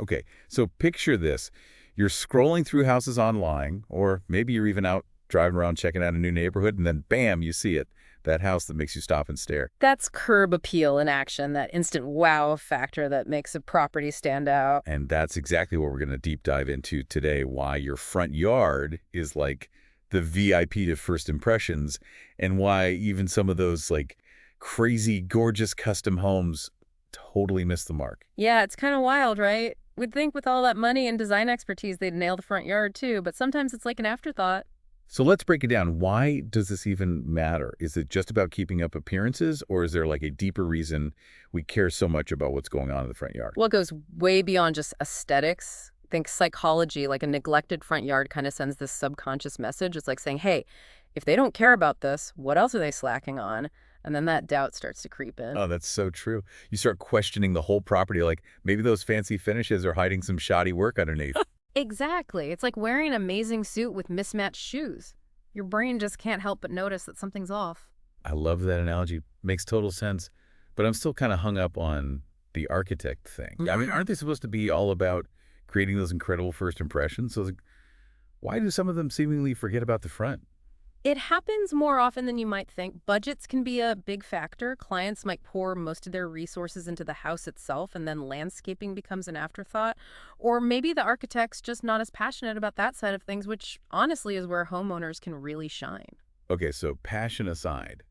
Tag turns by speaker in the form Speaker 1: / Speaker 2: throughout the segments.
Speaker 1: Okay, so picture this. You're scrolling through houses online, or maybe you're even out driving around checking out a new neighborhood, and then bam, you see it. That house that makes you stop and stare.
Speaker 2: That's curb appeal in action, that instant wow factor that makes a property stand out.
Speaker 1: And that's exactly what we're going to deep dive into today, why your front yard is like the VIP to first impressions, and why even some of those like crazy, gorgeous custom homes totally miss the mark.
Speaker 2: Yeah, it's kind of wild, right? We'd think with all that money and design expertise they'd nail the front yard too, but sometimes it's like an afterthought.
Speaker 1: So let's break it down. Why does this even matter? Is it just about keeping up appearances, or is there like a deeper reason we care so much about what's going on in the front yard?
Speaker 2: Well, it goes way beyond just aesthetics. Think psychology, like a neglected front yard kind of sends this subconscious message. It's like saying, hey, if they don't care about this, what else are they slacking on? And then that doubt starts to creep in.
Speaker 1: Oh, that's so true. You start questioning the whole property, like maybe those fancy finishes are hiding some shoddy work underneath.
Speaker 2: Exactly. It's like wearing an amazing suit with mismatched shoes. Your brain just can't help but notice that something's off.
Speaker 1: I love that analogy. Makes total sense. But I'm still kind of hung up on the architect thing. I mean, aren't they supposed to be all about creating those incredible first impressions? So why do some of them seemingly forget about the front?
Speaker 2: It happens more often than you might think. Budgets can be a big factor. Clients might pour most of their resources into the house itself, and then landscaping becomes an afterthought. Or maybe the architect's just not as passionate about that side of things, which honestly is where homeowners can really shine.
Speaker 1: Okay, so passion aside,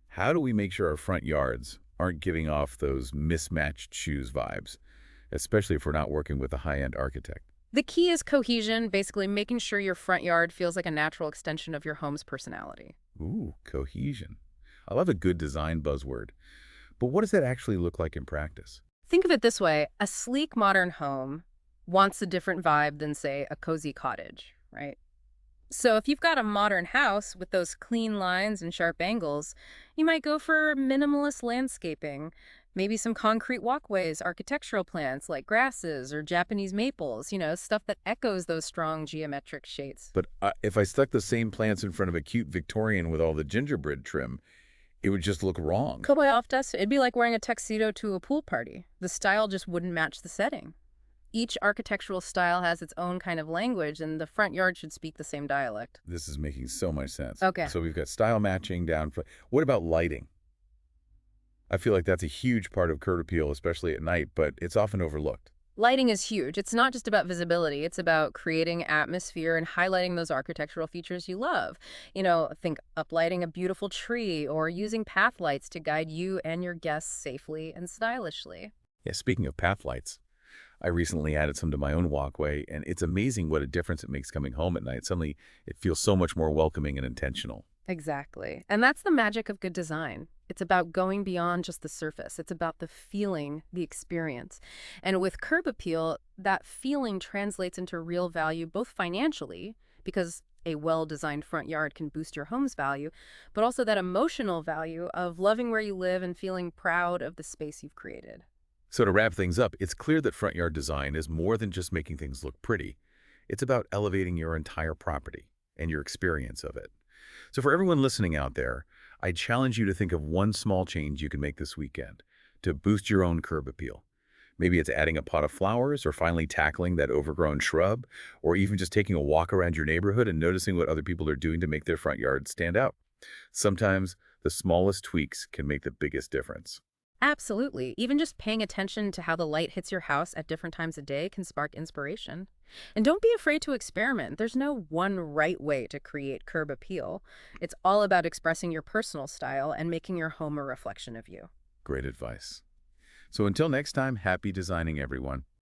Speaker 1: how do we make sure our front yards aren't giving off those mismatched shoes vibes, especially if we're not working with a high-end architect?
Speaker 2: The key is cohesion, basically making sure your front yard feels like a natural extension of your home's personality.
Speaker 1: Ooh, cohesion. I love a good design buzzword. But what does that actually look like in practice?
Speaker 2: Think of it this way, a sleek modern home wants a different vibe than, say, a cozy cottage, right? So if you've got a modern house with those clean lines and sharp angles, you might go for minimalist landscaping, maybe some concrete walkways, architectural plants like grasses or Japanese maples, stuff that echoes those strong geometric shapes.
Speaker 1: But if I stuck the same plants in front of a cute Victorian with all the gingerbread trim, it would just look wrong.
Speaker 2: Could I off dust? It'd be like wearing a tuxedo to a pool party. The style just wouldn't match the setting. Each architectural style has its own kind of language, and the front yard should speak the same dialect.
Speaker 1: This is making so much sense.
Speaker 2: Okay.
Speaker 1: So we've got style matching down. What about lighting? I feel like that's a huge part of curb appeal, especially at night, but it's often overlooked.
Speaker 2: Lighting is huge. It's not just about visibility. It's about creating atmosphere and highlighting those architectural features you love. Think uplighting a beautiful tree or using path lights to guide you and your guests safely and stylishly.
Speaker 1: Yeah, speaking of path lights, I recently added some to my own walkway, and it's amazing what a difference it makes coming home at night. Suddenly, it feels so much more welcoming and intentional.
Speaker 2: Exactly. And that's the magic of good design. It's about going beyond just the surface. It's about the feeling, the experience. And with curb appeal, that feeling translates into real value, both financially, because a well-designed front yard can boost your home's value, but also that emotional value of loving where you live and feeling proud of the space you've created.
Speaker 1: So to wrap things up, it's clear that front yard design is more than just making things look pretty. It's about elevating your entire property and your experience of it. So for everyone listening out there, I challenge you to think of one small change you can make this weekend to boost your own curb appeal. Maybe it's adding a pot of flowers or finally tackling that overgrown shrub, or even just taking a walk around your neighborhood and noticing what other people are doing to make their front yard stand out. Sometimes the smallest tweaks can make the biggest difference.
Speaker 2: Absolutely. Even just paying attention to how the light hits your house at different times of day can spark inspiration. And don't be afraid to experiment. There's no one right way to create curb appeal. It's all about expressing your personal style and making your home a reflection of you.
Speaker 1: Great advice. So until next time, happy designing, everyone.